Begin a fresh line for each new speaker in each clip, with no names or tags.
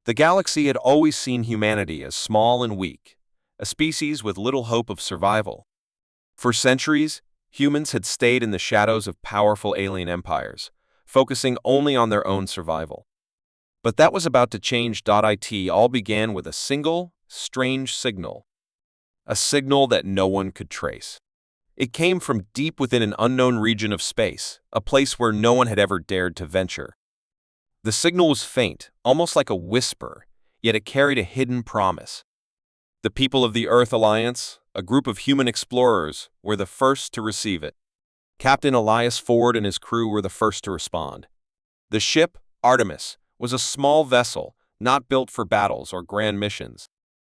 The galaxy had always seen humanity as small and weak, a species with little hope of survival. For centuries, humans had stayed in the shadows of powerful alien empires, focusing only on their own survival. But that was about to change. It all began with a single, strange signal. A signal that no one could trace. It came from deep within an unknown region of space, a place where no one had ever dared to venture. The signal was faint, almost like a whisper, yet it carried a hidden promise. The people of the Earth Alliance, a group of human explorers, were the first to receive it. Captain Elias Ford and his crew were the first to respond. The ship, Artemis, was a small vessel, not built for battles or grand missions.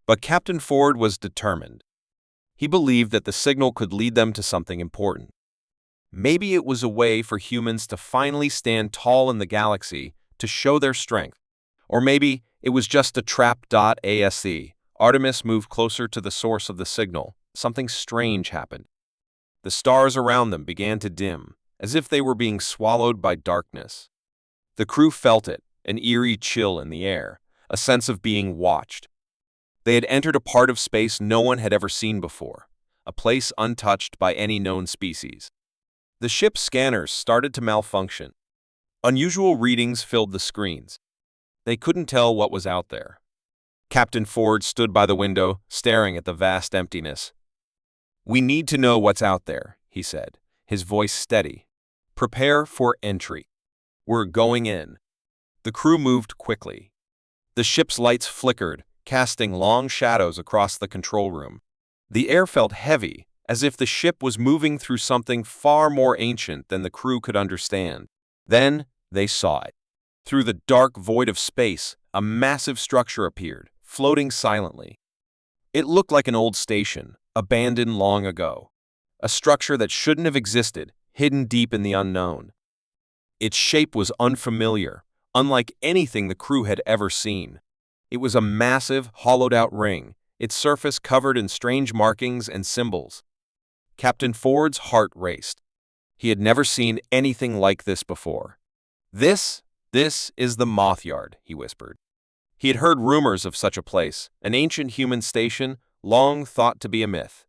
But Captain Ford was determined. He believed that the signal could lead them to something important. Maybe it was a way for humans to finally stand tall in the galaxy to show their strength. Or maybe it was just a trap. Artemis moved closer to the source of the signal. Something strange happened. The stars around them began to dim, as if they were being swallowed by darkness. The crew felt it, an eerie chill in the air, a sense of being watched. They had entered a part of space no one had ever seen before, a place untouched by any known species. The ship's scanners started to malfunction. Unusual readings filled the screens. They couldn't tell what was out there. Captain Ford stood by the window, staring at the vast emptiness. "We need to know what's out there," he said, his voice steady. "Prepare for entry. We're going in." The crew moved quickly. The ship's lights flickered, casting long shadows across the control room. The air felt heavy, as if the ship was moving through something far more ancient than the crew could understand. Then they saw it. Through the dark void of space, a massive structure appeared, floating silently. It looked like an old station, abandoned long ago. A structure that shouldn't have existed, hidden deep in the unknown. Its shape was unfamiliar, unlike anything the crew had ever seen. It was a massive, hollowed-out ring, its surface covered in strange markings and symbols. Captain Ford's heart raced. He had never seen anything like this before. This is the MothYard," he whispered. He had heard rumors of such a place, an ancient human station, long thought to be a myth.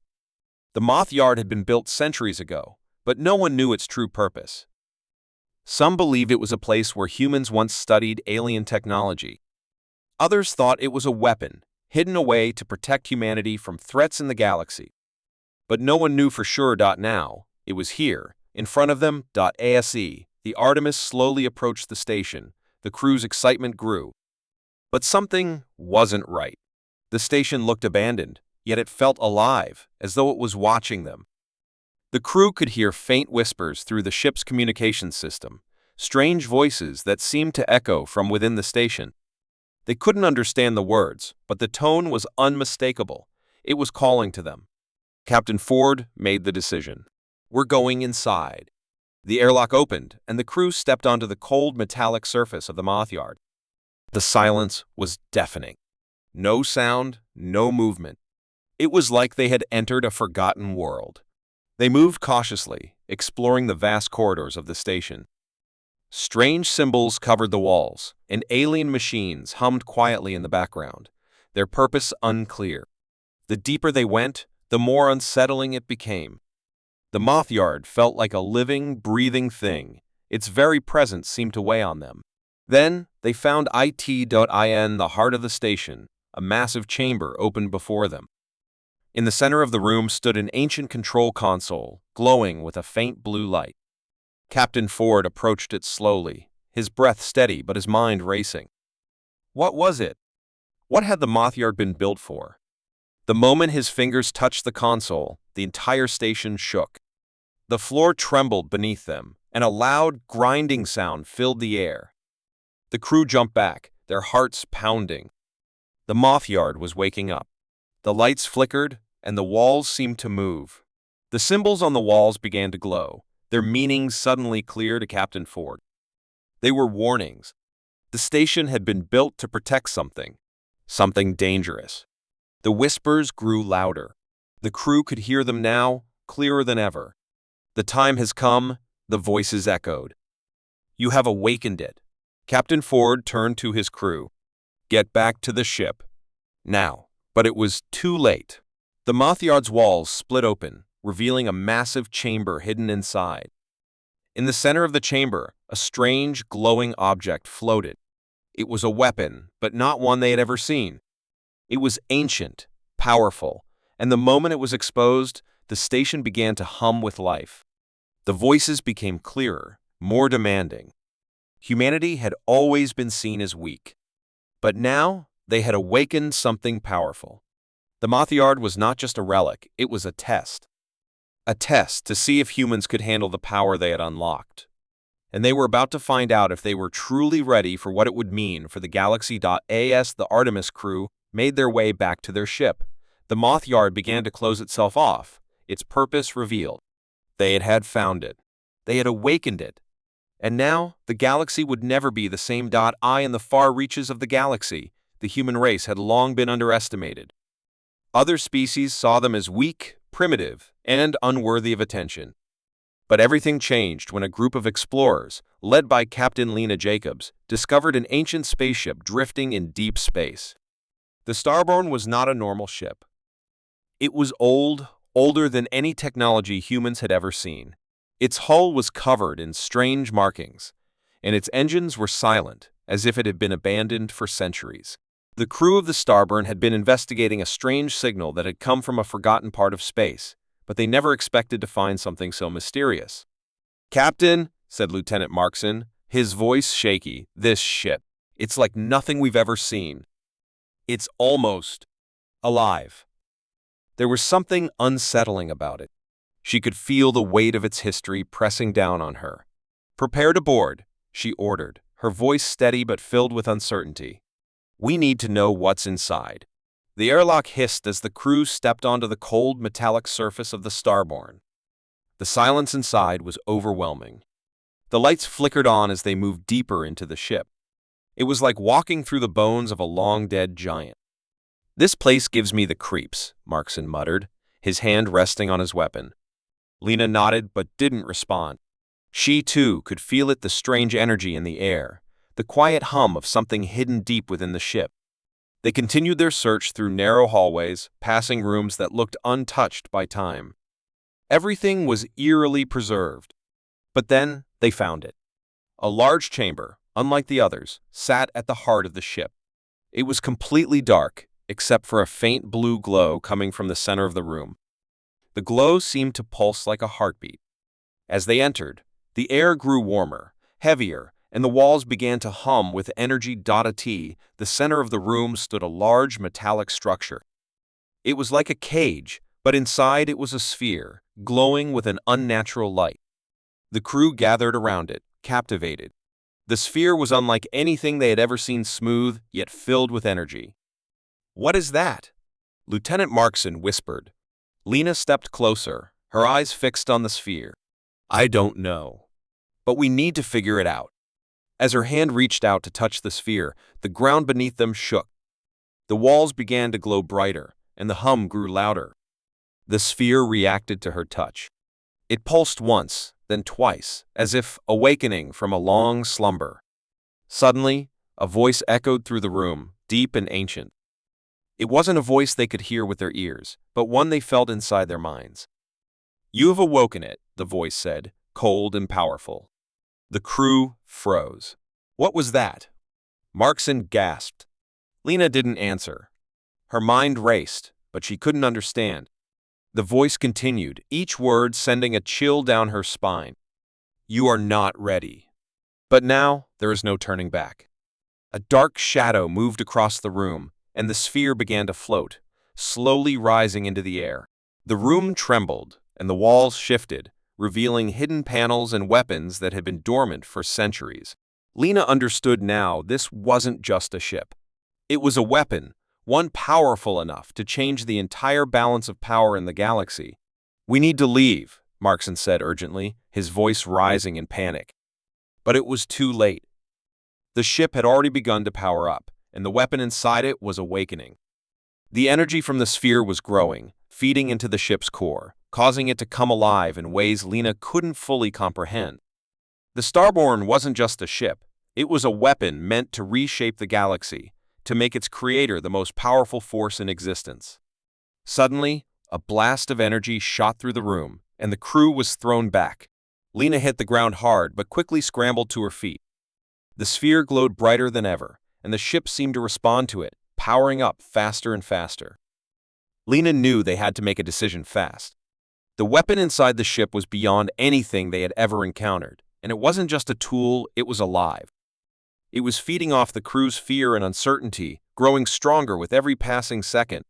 The MothYard had been built centuries ago, but no one knew its true purpose. Some believed it was a place where humans once studied alien technology. Others thought it was a weapon, hidden away to protect humanity from threats in the galaxy. But no one knew for sure. Now, it was here, in front of them. The Artemis slowly approached the station. The crew's excitement grew. But something wasn't right. The station looked abandoned, yet it felt alive, as though it was watching them. The crew could hear faint whispers through the ship's communications system, strange voices that seemed to echo from within the station. They couldn't understand the words, but the tone was unmistakable. It was calling to them. Captain Ford made the decision. "We're going inside." The airlock opened, and the crew stepped onto the cold metallic surface of the MothYard. The silence was deafening. No sound, no movement. It was like they had entered a forgotten world. They moved cautiously, exploring the vast corridors of the station. Strange symbols covered the walls, and alien machines hummed quietly in the background, their purpose unclear. The deeper they went, the more unsettling it became. The MothYard felt like a living, breathing thing. Its very presence seemed to weigh on them. Then they found the heart of the station. A massive chamber opened before them. In the center of the room stood an ancient control console, glowing with a faint blue light. Captain Ford approached it slowly, his breath steady but his mind racing. What was it? What had the MothYard been built for? The moment his fingers touched the console, the entire station shook. The floor trembled beneath them, and a loud, grinding sound filled the air. The crew jumped back, their hearts pounding. The MothYard was waking up. The lights flickered, and the walls seemed to move. The symbols on the walls began to glow, their meanings suddenly clear to Captain Ford. They were warnings. The station had been built to protect something dangerous. The whispers grew louder. The crew could hear them now, clearer than ever. "The time has come," the voices echoed. "You have awakened it." Captain Ford turned to his crew. Get back to the ship. Now. But it was too late. The MothYard's walls split open, revealing a massive chamber hidden inside. In the center of the chamber, a strange, glowing object floated. It was a weapon, but not one they had ever seen. It was ancient, powerful, and the moment it was exposed, the station began to hum with life. The voices became clearer, more demanding. Humanity had always been seen as weak. But now, they had awakened something powerful. The MothYard was not just a relic, it was a test. A test to see if humans could handle the power they had unlocked. And they were about to find out if they were truly ready for what it would mean for the Galaxy. As the Artemis crew made their way back to their ship, the MothYard began to close itself off, its purpose revealed. They had found it. They had awakened it. And now, the galaxy would never be the same. In the far reaches of the galaxy, the human race had long been underestimated. Other species saw them as weak, primitive, and unworthy of attention. But everything changed when a group of explorers, led by Captain Lena Jacobs, discovered an ancient spaceship drifting in deep space. The Starborn was not a normal ship. It was old, older than any technology humans had ever seen. Its hull was covered in strange markings, and its engines were silent, as if it had been abandoned for centuries. The crew of the Starborn had been investigating a strange signal that had come from a forgotten part of space, but they never expected to find something so mysterious. "Captain," said Lieutenant Markson, his voice shaky, "this ship, it's like nothing we've ever seen. It's almost alive." There was something unsettling about it. She could feel the weight of its history pressing down on her. "Prepare to board," she ordered, her voice steady but filled with uncertainty. "We need to know what's inside." The airlock hissed as the crew stepped onto the cold, metallic surface of the Starborn. The silence inside was overwhelming. The lights flickered on as they moved deeper into the ship. It was like walking through the bones of a long-dead giant. "This place gives me the creeps," Markson muttered, his hand resting on his weapon. Lena nodded but didn't respond. She, too, could feel the strange energy in the air, the quiet hum of something hidden deep within the ship. They continued their search through narrow hallways, passing rooms that looked untouched by time. Everything was eerily preserved. But then they found it. A large chamber, unlike the others, sat at the heart of the ship. It was completely dark, except for a faint blue glow coming from the center of the room. The glow seemed to pulse like a heartbeat. As they entered, the air grew warmer, heavier, and the walls began to hum with energy. At the center of the room stood a large metallic structure. It was like a cage, but inside it was a sphere, glowing with an unnatural light. The crew gathered around it, captivated. The sphere was unlike anything they had ever seen, smooth, yet filled with energy. "What is that?" Lieutenant Markson whispered. Lena stepped closer, her eyes fixed on the sphere. "I don't know. But we need to figure it out." As her hand reached out to touch the sphere, the ground beneath them shook. The walls began to glow brighter, and the hum grew louder. The sphere reacted to her touch. It pulsed once, then twice, as if awakening from a long slumber. Suddenly, a voice echoed through the room, deep and ancient. It wasn't a voice they could hear with their ears, but one they felt inside their minds. "You have awoken it," the voice said, cold and powerful. The crew froze. "What was that?" Markson gasped. Lena didn't answer. Her mind raced, but she couldn't understand. The voice continued, each word sending a chill down her spine. "You are not ready." But now, there is no turning back. A dark shadow moved across the room, and the sphere began to float, slowly rising into the air. The room trembled, and the walls shifted, revealing hidden panels and weapons that had been dormant for centuries. Lena understood now this wasn't just a ship. It was a weapon, one powerful enough to change the entire balance of power in the galaxy. "We need to leave," Markson said urgently, his voice rising in panic. But it was too late. The ship had already begun to power up, and the weapon inside it was awakening. The energy from the sphere was growing, feeding into the ship's core, causing it to come alive in ways Lena couldn't fully comprehend. The Starborn wasn't just a ship, it was a weapon meant to reshape the galaxy, to make its creator the most powerful force in existence. Suddenly, a blast of energy shot through the room, and the crew was thrown back. Lena hit the ground hard but quickly scrambled to her feet. The sphere glowed brighter than ever, and the ship seemed to respond to it, powering up faster and faster. Lena knew they had to make a decision fast. The weapon inside the ship was beyond anything they had ever encountered, and it wasn't just a tool, it was alive. It was feeding off the crew's fear and uncertainty, growing stronger with every passing second.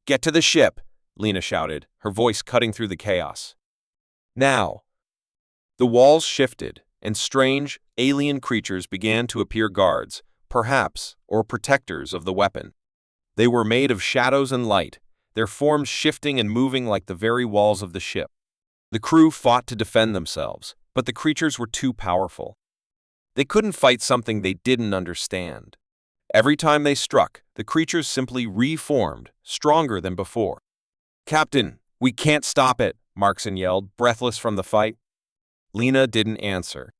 "Get to the ship," Lena shouted, her voice cutting through the chaos. "Now!" The walls shifted, and strange, alien creatures began to appear, guards, perhaps, or protectors of the weapon. They were made of shadows and light, their forms shifting and moving like the very walls of the ship. The crew fought to defend themselves, but the creatures were too powerful. They couldn't fight something they didn't understand. Every time they struck, the creatures simply reformed, stronger than before. "Captain, we can't stop it," Markson yelled, breathless from the fight. Lena didn't answer.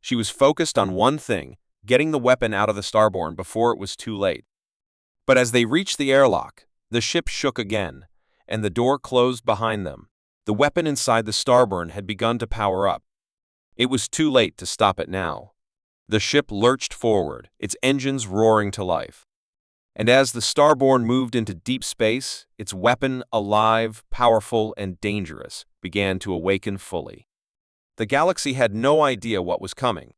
She was focused on one thing, getting the weapon out of the Starborn before it was too late. But as they reached the airlock, the ship shook again, and the door closed behind them. The weapon inside the Starborn had begun to power up. It was too late to stop it now. The ship lurched forward, its engines roaring to life. And as the Starborn moved into deep space, its weapon, alive, powerful, and dangerous, began to awaken fully. The galaxy had no idea what was coming.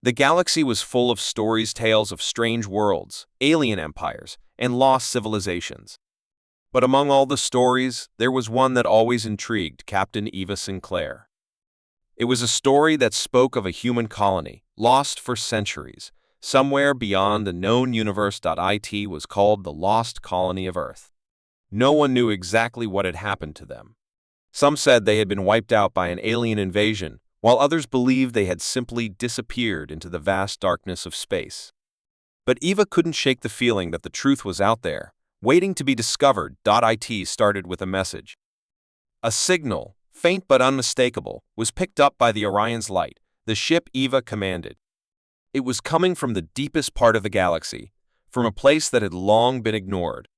The galaxy was full of stories, tales of strange worlds, alien empires, and lost civilizations. But among all the stories, there was one that always intrigued Captain Eva Sinclair. It was a story that spoke of a human colony, lost for centuries, somewhere beyond the known universe. It was called the Lost Colony of Earth. No one knew exactly what had happened to them. Some said they had been wiped out by an alien invasion, while others believed they had simply disappeared into the vast darkness of space. But Eva couldn't shake the feeling that the truth was out there, waiting to be discovered. It started with a message. A signal, faint but unmistakable, was picked up by the Orion's light, the ship Eva commanded. It was coming from the deepest part of the galaxy, from a place that had long been ignored.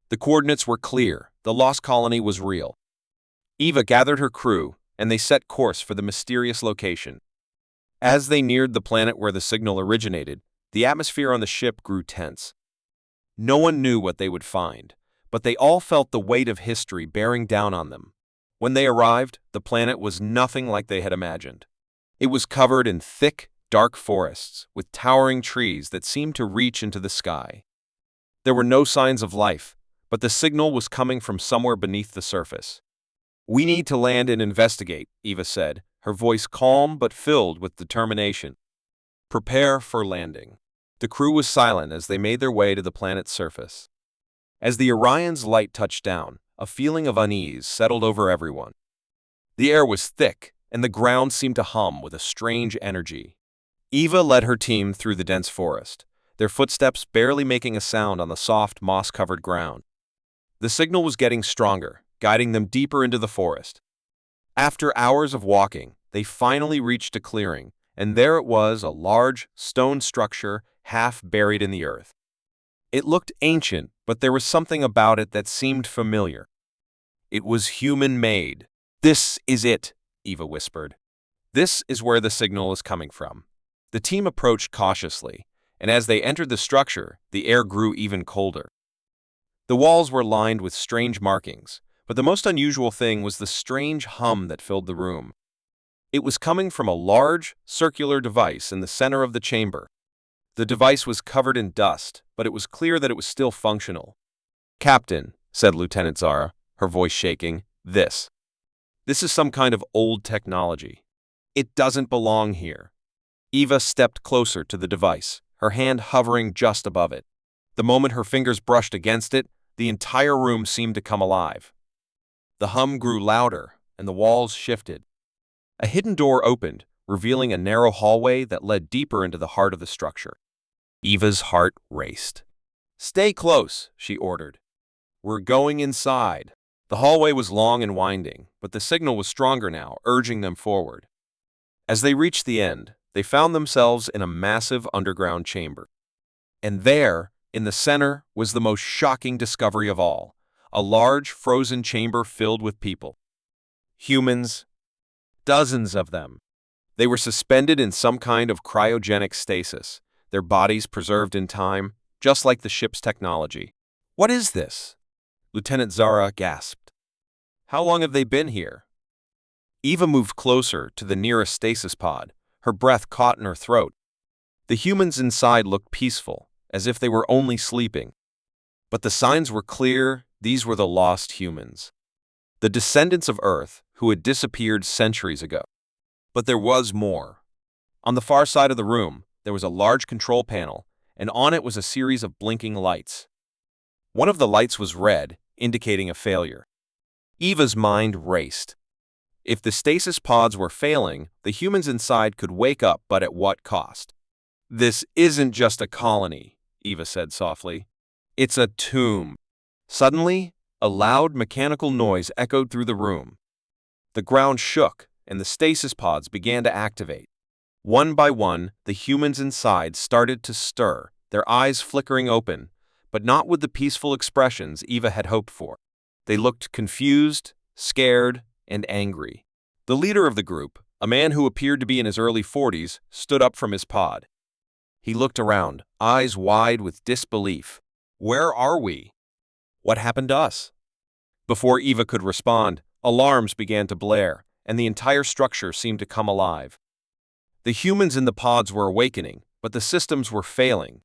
The coordinates were clear, the lost colony was real. Eva gathered her crew, and they set course for the mysterious location. As they neared the planet where the signal originated, the atmosphere on the ship grew tense. No one knew what they would find, but they all felt the weight of history bearing down on them. When they arrived, the planet was nothing like they had imagined. It was covered in thick, dark forests, with towering trees that seemed to reach into the sky. There were no signs of life, but the signal was coming from somewhere beneath the surface. "We need to land and investigate," Eva said, her voice calm but filled with determination. "Prepare for landing." The crew was silent as they made their way to the planet's surface. As the Orion's light touched down, a feeling of unease settled over everyone. The air was thick, and the ground seemed to hum with a strange energy. Eva led her team through the dense forest, their footsteps barely making a sound on the soft, moss-covered ground. The signal was getting stronger, guiding them deeper into the forest. After hours of walking, they finally reached a clearing, and there it was, a large, stone structure half buried in the earth. It looked ancient, but there was something about it that seemed familiar. It was human-made. "This is it," Eva whispered. "This is where the signal is coming from." The team approached cautiously, and as they entered the structure, the air grew even colder. The walls were lined with strange markings, but the most unusual thing was the strange hum that filled the room. It was coming from a large, circular device in the center of the chamber. The device was covered in dust, but it was clear that it was still functional. "Captain," said Lieutenant Zara, her voice shaking, This is some kind of old technology. It doesn't belong here." Eva stepped closer to the device, her hand hovering just above it. The moment her fingers brushed against it, the entire room seemed to come alive. The hum grew louder, and the walls shifted. A hidden door opened, revealing a narrow hallway that led deeper into the heart of the structure. Eva's heart raced. "Stay close," she ordered. "We're going inside." The hallway was long and winding, but the signal was stronger now, urging them forward. As they reached the end, they found themselves in a massive underground chamber. And there, In the center was the most shocking discovery of all, a large, frozen chamber filled with people. Humans, dozens of them. They were suspended in some kind of cryogenic stasis, their bodies preserved in time, just like the ship's technology. "What is this?" Lieutenant Zara gasped. "How long have they been here?" Eva moved closer to the nearest stasis pod, her breath caught in her throat. The humans inside looked peaceful, as if they were only sleeping. But the signs were clear. These were the lost humans, the descendants of Earth who had disappeared centuries ago. But there was more. On the far side of the room, there was a large control panel, and on it was a series of blinking lights. One of the lights was red, indicating a failure. Eva's mind raced. If the stasis pods were failing, the humans inside could wake up, but at what cost? "This isn't just a colony," Eva said softly. "It's a tomb." Suddenly, a loud mechanical noise echoed through the room. The ground shook, and the stasis pods began to activate. One by one, the humans inside started to stir, their eyes flickering open, but not with the peaceful expressions Eva had hoped for. They looked confused, scared, and angry. The leader of the group, a man who appeared to be in his early 40s, stood up from his pod. He looked around, eyes wide with disbelief. "Where are we? What happened to us?" Before Eva could respond, alarms began to blare, and the entire structure seemed to come alive. The humans in the pods were awakening, but the systems were failing.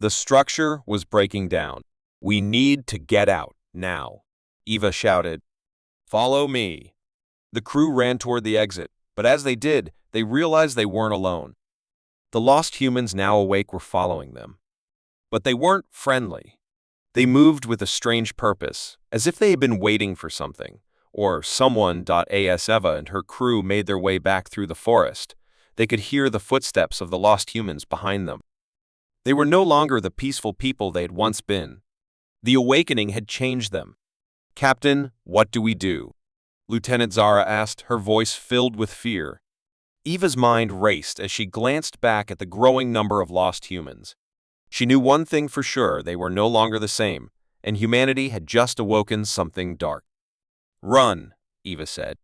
The structure was breaking down. "We need to get out, now," Eva shouted. "Follow me." The crew ran toward the exit, but as they did, they realized they weren't alone. The lost humans now awake were following them. But they weren't friendly. They moved with a strange purpose, as if they had been waiting for something, or someone. As Eva and her crew made their way back through the forest, they could hear the footsteps of the lost humans behind them. They were no longer the peaceful people they had once been. The awakening had changed them. "Captain, what do we do?" Lieutenant Zara asked, her voice filled with fear. Eva's mind raced as she glanced back at the growing number of lost humans. She knew one thing for sure: they were no longer the same, and humanity had just awoken something dark. "Run," Eva said.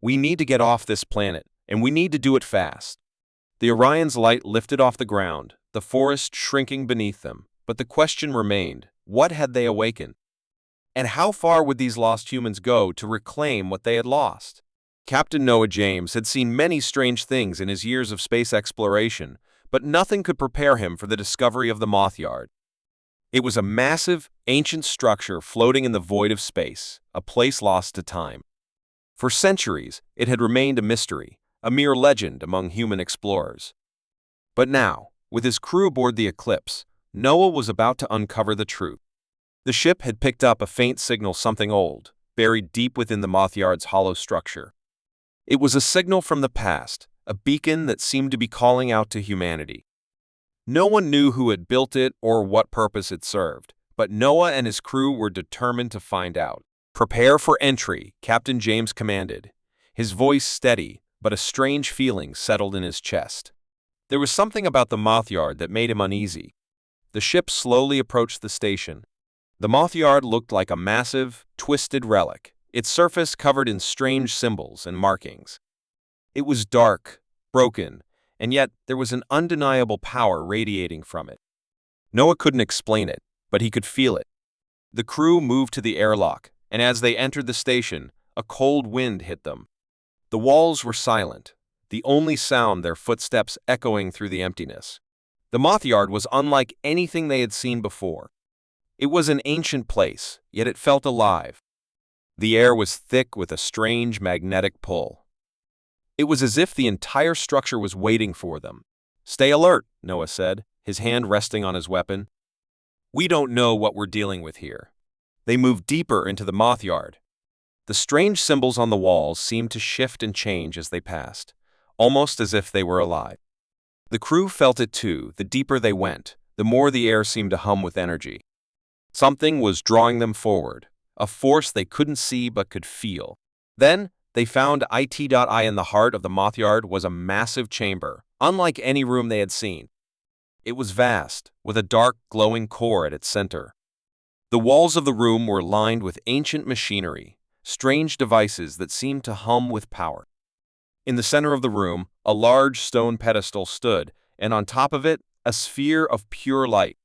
"We need to get off this planet, and we need to do it fast." The Orion's light lifted off the ground, the forest shrinking beneath them, but the question remained: what had they awakened? And how far would these lost humans go to reclaim what they had lost? Captain Noah James had seen many strange things in his years of space exploration, but nothing could prepare him for the discovery of the MothYard. It was a massive, ancient structure floating in the void of space, a place lost to time. For centuries, it had remained a mystery, a mere legend among human explorers. But now, with his crew aboard the Eclipse, Noah was about to uncover the truth. The ship had picked up a faint signal, something old, buried deep within the MothYard's hollow structure. It was a signal from the past, a beacon that seemed to be calling out to humanity. No one knew who had built it or what purpose it served, but Noah and his crew were determined to find out. "Prepare for entry," Captain James commanded, his voice steady, but a strange feeling settled in his chest. There was something about the MothYard that made him uneasy. The ship slowly approached the station. The MothYard looked like a massive, twisted relic, its surface covered in strange symbols and markings. It was dark, broken, and yet there was an undeniable power radiating from it. Noah couldn't explain it, but he could feel it. The crew moved to the airlock, and as they entered the station, a cold wind hit them. The walls were silent, the only sound their footsteps echoing through the emptiness. The MothYard was unlike anything they had seen before. It was an ancient place, yet it felt alive. The air was thick with a strange magnetic pull. It was as if the entire structure was waiting for them. "Stay alert," Noah said, his hand resting on his weapon. "We don't know what we're dealing with here." They moved deeper into the MothYard. The strange symbols on the walls seemed to shift and change as they passed, almost as if they were alive. The crew felt it too. The deeper they went, the more the air seemed to hum with energy. Something was drawing them forward, a force they couldn't see but could feel. Then they found it. In the heart of the MothYard was a massive chamber, unlike any room they had seen. It was vast, with a dark, glowing core at its center. The walls of the room were lined with ancient machinery, strange devices that seemed to hum with power. In the center of the room, a large stone pedestal stood, and on top of it, a sphere of pure light.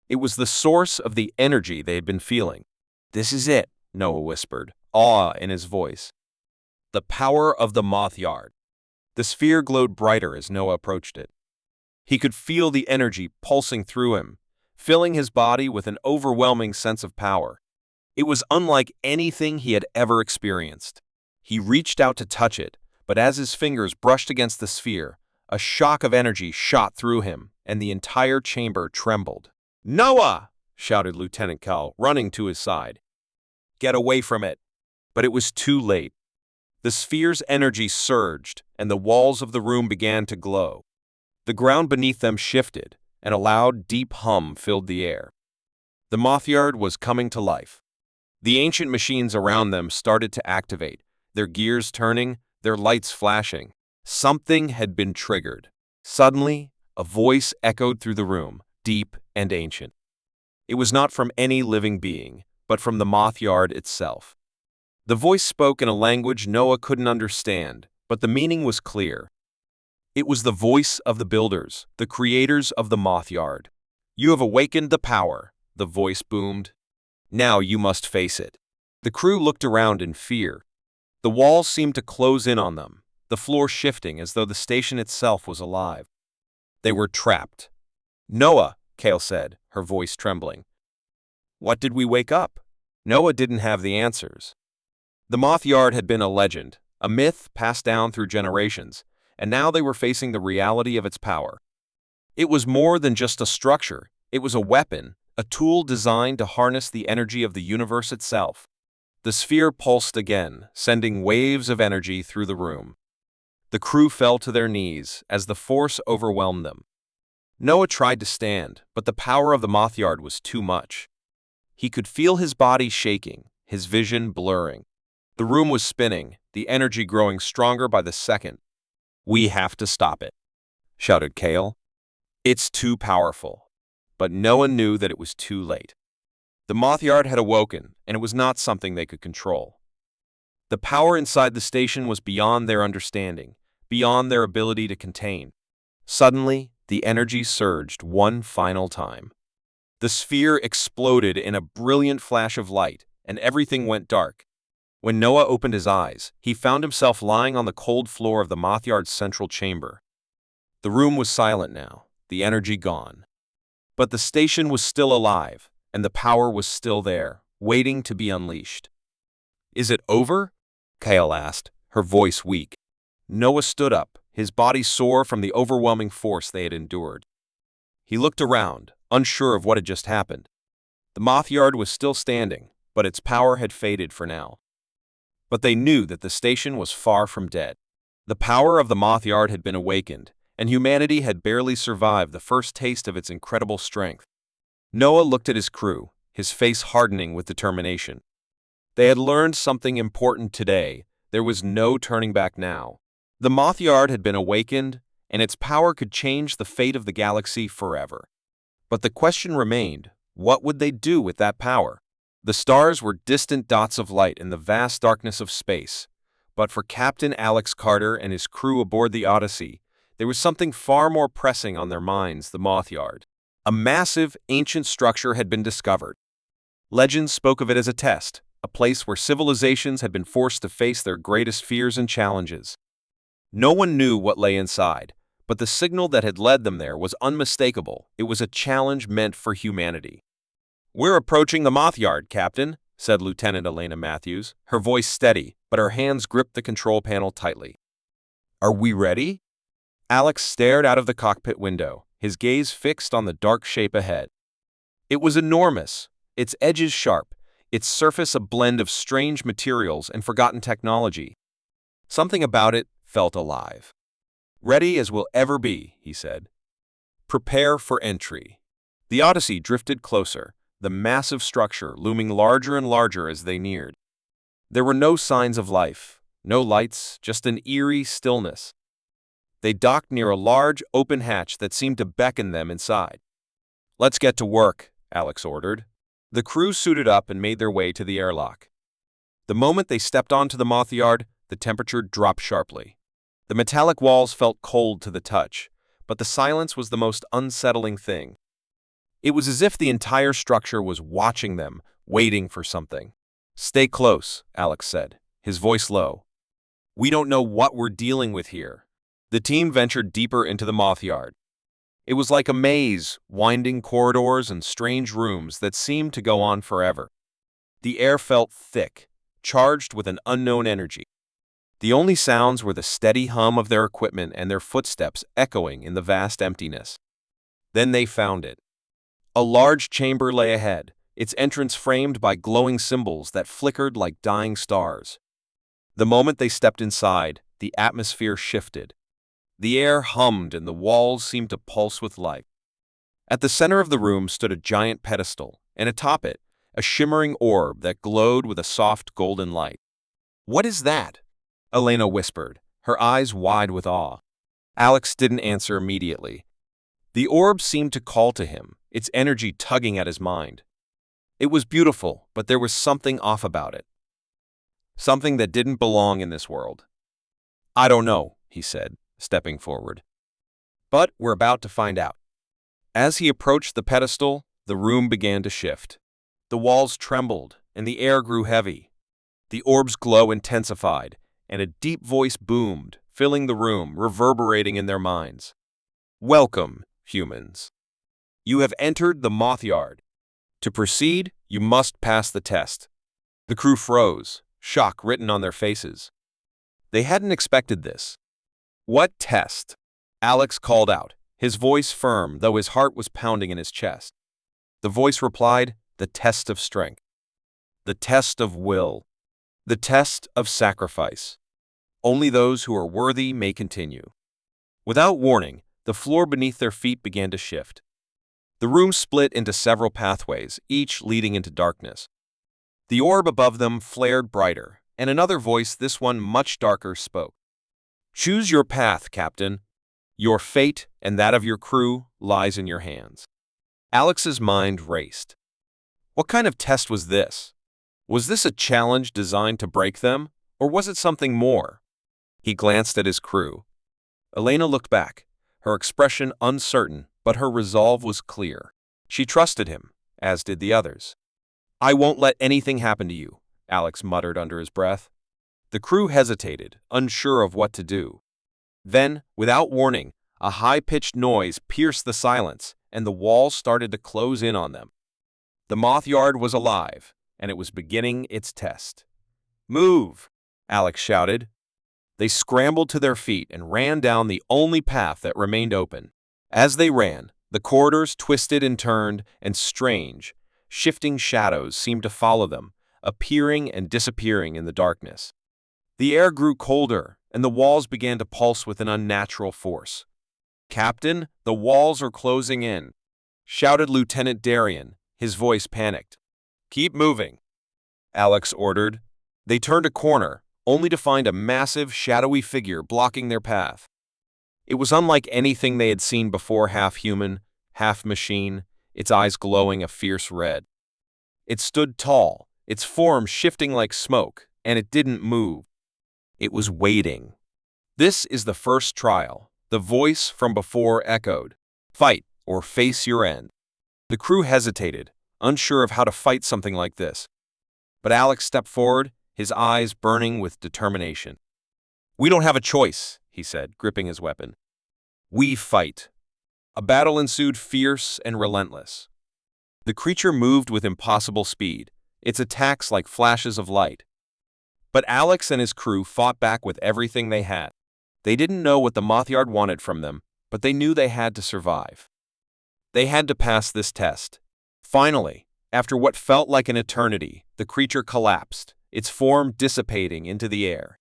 It was the source of the energy they had been feeling. "This is it," Noah whispered, awe in his voice. The power of the MothYard. The sphere glowed brighter as Noah approached it. He could feel the energy pulsing through him, filling his body with an overwhelming sense of power. It was unlike anything he had ever experienced. He reached out to touch it, but as his fingers brushed against the sphere, a shock of energy shot through him, and the entire chamber trembled. "Noah!" shouted Lieutenant Cal, running to his side. "Get away from it!" But it was too late. The sphere's energy surged, and the walls of the room began to glow. The ground beneath them shifted, and a loud, deep hum filled the air. The MothYard was coming to life. The ancient machines around them started to activate, their gears turning, their lights flashing. Something had been triggered. Suddenly, a voice echoed through the room, deep and ancient. It was not from any living being, but from the MothYard itself. The voice spoke in a language Noah couldn't understand, but the meaning was clear. It was the voice of the builders, the creators of the MothYard. "You have awakened the power," the voice boomed. "Now you must face it." The crew looked around in fear. The walls seemed to close in on them, the floor shifting as though the station itself was alive. They were trapped. "Noah," Kale said, her voice trembling. "What did we wake up?" Noah didn't have the answers. The MothYard had been a legend, a myth passed down through generations, and now they were facing the reality of its power. It was more than just a structure, it was a weapon, a tool designed to harness the energy of the universe itself. The sphere pulsed again, sending waves of energy through the room. The crew fell to their knees as the force overwhelmed them. Noah tried to stand, but the power of the MothYard was too much. He could feel his body shaking, his vision blurring. The room was spinning, the energy growing stronger by the second. "We have to stop it," shouted Kale. "It's too powerful." But Noah knew that it was too late. The MothYard had awoken, and it was not something they could control. The power inside the station was beyond their understanding, beyond their ability to contain. Suddenly, the energy surged one final time. The sphere exploded in a brilliant flash of light, and everything went dark. When Noah opened his eyes, he found himself lying on the cold floor of the MothYard's central chamber. The room was silent now, the energy gone. But the station was still alive, and the power was still there, waiting to be unleashed. "Is it over?" Kale asked, her voice weak. Noah stood up, his body sore from the overwhelming force they had endured. He looked around, unsure of what had just happened. The MothYard was still standing, but its power had faded for now. But they knew that the station was far from dead. The power of the MothYard had been awakened, and humanity had barely survived the first taste of its incredible strength. Noah looked at his crew, his face hardening with determination. They had learned something important today. There was no turning back now. The MothYard had been awakened, and its power could change the fate of the galaxy forever. But the question remained, what would they do with that power? The stars were distant dots of light in the vast darkness of space, but for Captain Alex Carter and his crew aboard the Odyssey, there was something far more pressing on their minds: the MothYard. A massive, ancient structure had been discovered. Legends spoke of it as a test, a place where civilizations had been forced to face their greatest fears and challenges. No one knew what lay inside, but the signal that had led them there was unmistakable. It was a challenge meant for humanity. "We're approaching the MothYard, Captain," said Lieutenant Elena Matthews, her voice steady, but her hands gripped the control panel tightly. "Are we ready?" Alex stared out of the cockpit window, his gaze fixed on the dark shape ahead. It was enormous, its edges sharp, its surface a blend of strange materials and forgotten technology. Something about it felt alive. "Ready as we'll ever be," he said. "Prepare for entry." The Odyssey drifted closer, the massive structure looming larger and larger as they neared. There were no signs of life, no lights, just an eerie stillness. They docked near a large, open hatch that seemed to beckon them inside. "Let's get to work," Alex ordered. The crew suited up and made their way to the airlock. The moment they stepped onto the MothYard, the temperature dropped sharply. The metallic walls felt cold to the touch, but the silence was the most unsettling thing. It was as if the entire structure was watching them, waiting for something. "Stay close," Alex said, his voice low. "We don't know what we're dealing with here." The team ventured deeper into the MothYard. It was like a maze, winding corridors and strange rooms that seemed to go on forever. The air felt thick, charged with an unknown energy. The only sounds were the steady hum of their equipment and their footsteps echoing in the vast emptiness. Then they found it. A large chamber lay ahead, its entrance framed by glowing symbols that flickered like dying stars. The moment they stepped inside, the atmosphere shifted. The air hummed and the walls seemed to pulse with life. At the center of the room stood a giant pedestal, and atop it, a shimmering orb that glowed with a soft golden light. "What is that?" Elena whispered, her eyes wide with awe. Alex didn't answer immediately. The orb seemed to call to him, its energy tugging at his mind. It was beautiful, but there was something off about it. Something that didn't belong in this world. "I don't know," he said, stepping forward. "But we're about to find out." As he approached the pedestal, the room began to shift. The walls trembled, and the air grew heavy. The orb's glow intensified, and a deep voice boomed, filling the room, reverberating in their minds. "Welcome, humans. You have entered the MothYard. To proceed, you must pass the test." The crew froze, shock written on their faces. They hadn't expected this. "What test?" Alex called out, his voice firm, though his heart was pounding in his chest. The voice replied, "The test of strength. The test of will. The test of sacrifice. Only those who are worthy may continue." Without warning, the floor beneath their feet began to shift. The room split into several pathways, each leading into darkness. The orb above them flared brighter, and another voice, this one much darker, spoke. "Choose your path, Captain. Your fate and that of your crew lies in your hands." Alex's mind raced. What kind of test was this? Was this a challenge designed to break them, or was it something more? He glanced at his crew. Elena looked back, her expression uncertain, but her resolve was clear. She trusted him, as did the others. "I won't let anything happen to you," Alex muttered under his breath. The crew hesitated, unsure of what to do. Then, without warning, a high-pitched noise pierced the silence, and the walls started to close in on them. The MothYard was alive, and it was beginning its test. "Move!" Alex shouted. They scrambled to their feet and ran down the only path that remained open. As they ran, the corridors twisted and turned, and strange, shifting shadows seemed to follow them, appearing and disappearing in the darkness. The air grew colder, and the walls began to pulse with an unnatural force. "Captain, the walls are closing in," shouted Lieutenant Darien, his voice panicked. "Keep moving," Alex ordered. They turned a corner, only to find a massive, shadowy figure blocking their path. It was unlike anything they had seen before, half human, half machine, its eyes glowing a fierce red. It stood tall, its form shifting like smoke, and it didn't move. It was waiting. "This is the first trial," the voice from before echoed. "Fight or face your end." The crew hesitated, unsure of how to fight something like this. But Alex stepped forward, his eyes burning with determination. "We don't have a choice," he said, gripping his weapon. "We fight." A battle ensued, fierce and relentless. The creature moved with impossible speed, its attacks like flashes of light. But Alex and his crew fought back with everything they had. They didn't know what the MothYard wanted from them, but they knew they had to survive. They had to pass this test. Finally, after what felt like an eternity, the creature collapsed, its form dissipating into the air.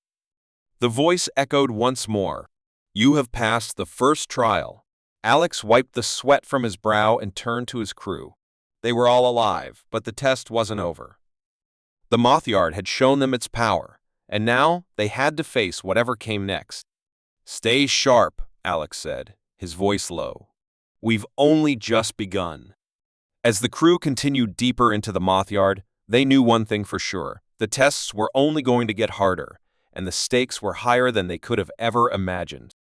The voice echoed once more. "You have passed the first trial." Alex wiped the sweat from his brow and turned to his crew. They were all alive, but the test wasn't over. The MothYard had shown them its power, and now they had to face whatever came next. "Stay sharp," Alex said, his voice low. "We've only just begun." As the crew continued deeper into the moth yard, they knew one thing for sure. The tests were only going to get harder, and the stakes were higher than they could have ever imagined.